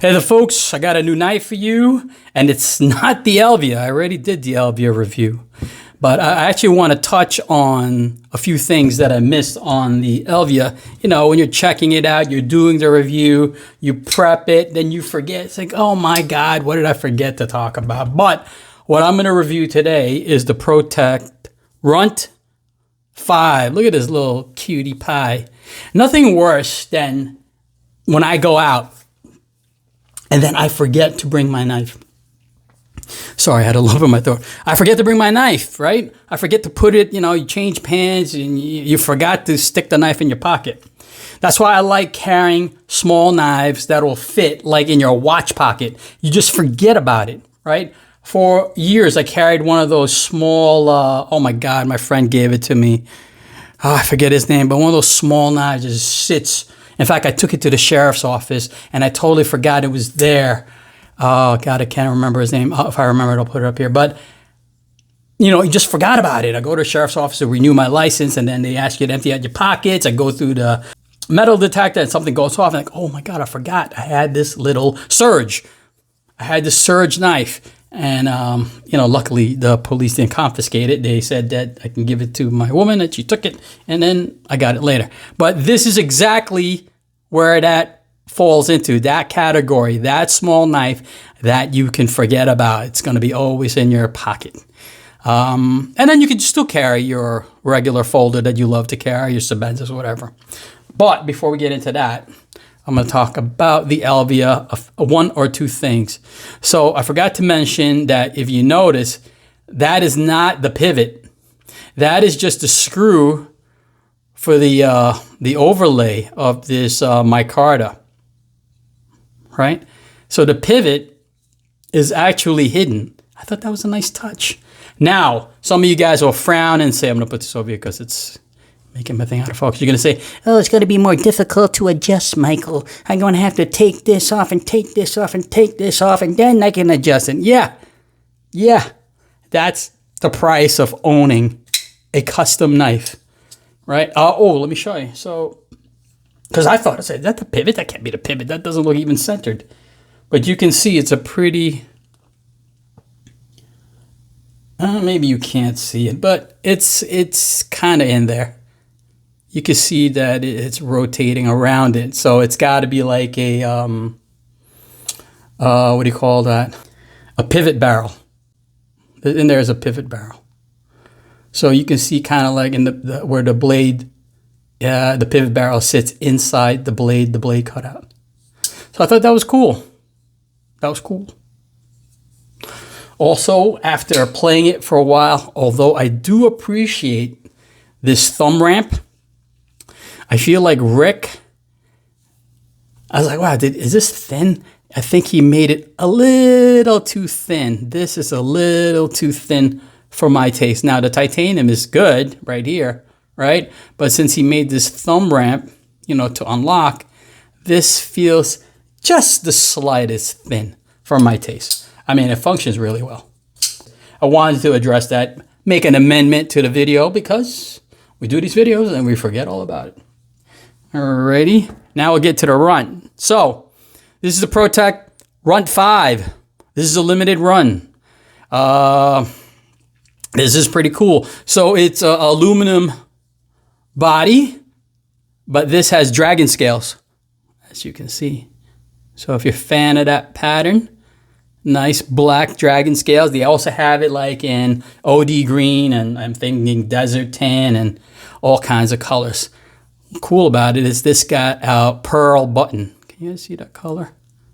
Hey there folks, I got a new knife for you, and it's not the Elvia. I already did the Elvia review, but I actually want to touch on a few things that I missed on the Elvia. You know, when you're checking it out, you're doing the review, you prep it, then you forget. It's like, oh my God, what did I forget to talk about? But what I'm going to review today is the ProTech Runt 5. Look at this little cutie pie. Nothing worse than when I go out and then I forget to bring my knife. Sorry, I had a lump in my throat. I forget to bring my knife, right? I forget to put it, you change pants and you forgot to stick the knife in your pocket. That's why I like carrying small knives that will fit like in your watch pocket. You just forget about it, right? For years, I carried one of those small, oh my God, my friend gave it to me. Oh, I forget his name, but one of those small knives just sits. In fact, I took it to the sheriff's office and I totally forgot it was there. Oh God, I can't remember his name. Oh, if I remember it, I'll put it up here. But, you just forgot about it. I go to the sheriff's office to renew my license, and then they ask you to empty out your pockets. I go through the metal detector and something goes off. And I'm like, oh my God, I forgot. I had this little Surge. I had this Surge knife. And, luckily the police didn't confiscate it. They said that I can give it to my woman, and she took it, and then I got it later. But this is exactly where that falls into, that category, that small knife that you can forget about. It's going to be always in your pocket. And then you can still carry your regular folder that you love to carry, your Sebenzas, whatever. But before we get into that, I'm going to talk about the Elvia, one or two things. So I forgot to mention that if you notice, that is not the pivot. That is just a screw for the overlay of this micarta, right? So the pivot is actually hidden. I thought that was a nice touch. Now, some of you guys will frown and say, I'm going to put this over here because it's making my thing out of focus. You're going to say, oh, it's going to be more difficult to adjust, Michael. I'm going to have to take this off and take this off and take this off, and then I can adjust it. Yeah. That's the price of owning a custom knife, right? Let me show you. So, because I thought, I said, is that the pivot? That can't be the pivot. That doesn't look even centered. But you can see it's a pretty, maybe you can't see it, but it's kind of in there. You can see that it's rotating around it. So it's got to be like a, what do you call that? A pivot barrel. In there is a pivot barrel. So you can see kind of like in the where the blade, the pivot barrel sits inside the blade cutout. So I thought that was cool. Also, after playing it for a while, although I do appreciate this thumb ramp, I feel like Rick, I was like, wow, is this thin? I think he made it a little too thin. This is a little too thin for my taste. Now, the titanium is good right here, right? But since he made this thumb ramp, to unlock, this feels just the slightest thin for my taste. I mean, it functions really well. I wanted to address that, make an amendment to the video because we do these videos and we forget all about it. Alrighty, now we'll get to the Runt. So, this is the ProTech Runt 5. This is a limited run. This is pretty cool. So, it's an aluminum body, but this has dragon scales, as you can see. So, if you're a fan of that pattern, nice black dragon scales. They also have it like in OD green, and I'm thinking desert tan and all kinds of colors. Cool about it is this got a pearl button. Can you guys see that color?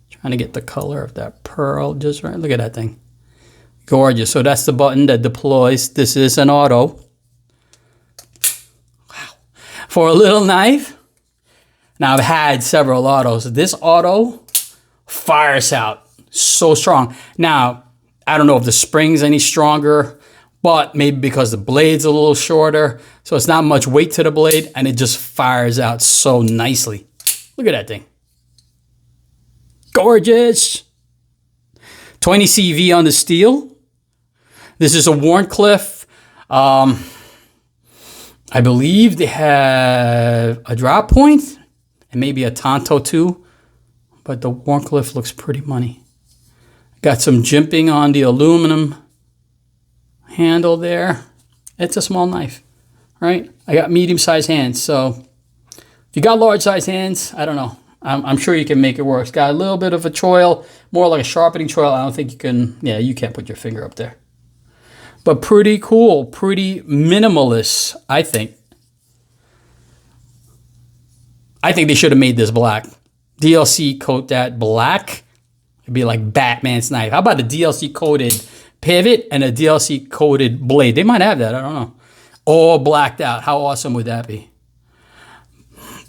Trying to get the color of that pearl just right. Look at that thing. Gorgeous. So that's the button that deploys. This is an auto. Wow. For a little knife. Now I've had several autos. This auto fires out so strong. Now, I don't know if the spring's any stronger, but maybe because the blade's a little shorter, so it's not much weight to the blade, and it just fires out so nicely. Look at that thing. Gorgeous. 20 CV on the steel. This is a Wharncliffe. I believe they have a drop point and maybe a Tonto too. but the Wharncliffe looks pretty money. Got some jimping on the aluminum handle there. It's a small knife, right? I got medium-sized hands, so if you got large-sized hands, I don't know. I'm sure you can make it work. It's got a little bit of a choil, more like a sharpening choil. I don't think you can, yeah, you can't put your finger up there. But pretty cool, pretty minimalist, I think. I think they should have made this black. DLC coat that black. It'd be like Batman's knife. How about a DLC coated pivot and a DLC coated blade? They might have that, I don't know. All blacked out. How awesome would that be?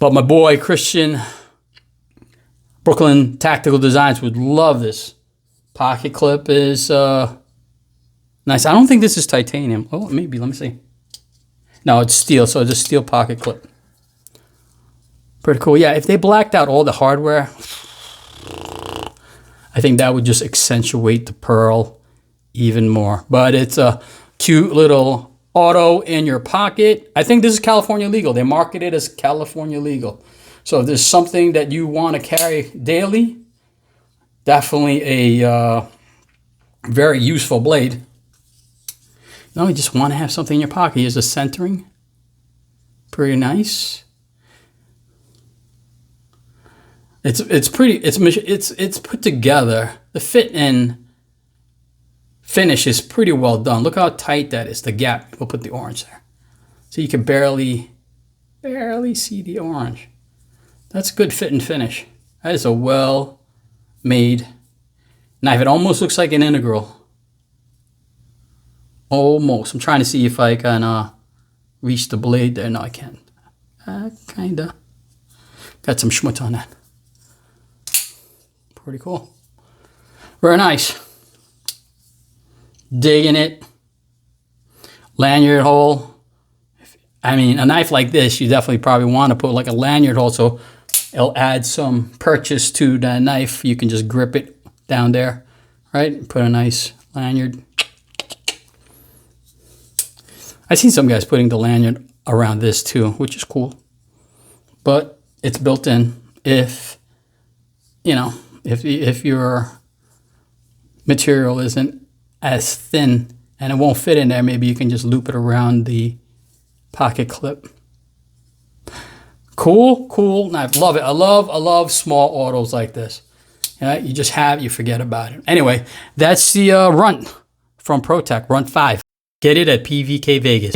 But my boy Christian, Brooklyn Tactical Designs, would love this. Pocket clip is nice. I don't think this is titanium. Oh, maybe. Let me see. No, it's steel, so it's a steel pocket clip. Pretty cool. Yeah, if they blacked out all the hardware, I think that would just accentuate the pearl even more. But it's a cute little auto in your pocket. I think this is California legal. They market it as California legal. So if there's something that you want to carry daily, definitely a very useful blade. No, you just want to have something in your pocket. Here's the centering. Pretty nice. It's pretty. It's put together. The fit and finish is pretty well done. Look how tight that is. The gap. We'll put the orange there, so you can barely see the orange. That's good fit and finish. That is a well-made knife. It almost looks like an integral. Almost. I'm trying to see if I can reach the blade there. No, I can't. Kinda. Got some schmutz on that. Pretty cool. Very nice. Digging it. Lanyard hole. I mean, a knife like this, you definitely probably want to put like a lanyard hole, so it'll add some purchase to that knife. You can just grip it down there, right? Put a nice lanyard. I've seen some guys putting the lanyard around this too, which is cool. But it's built in. If, you know, if your material isn't as thin and it won't fit in there, maybe you can just loop it around the pocket clip. Cool knife. Love it. I love small autos like this. Yeah, you just have, you forget about it. Anyway, that's the Runt from ProTech, Runt 5. Get it at PVK Vegas.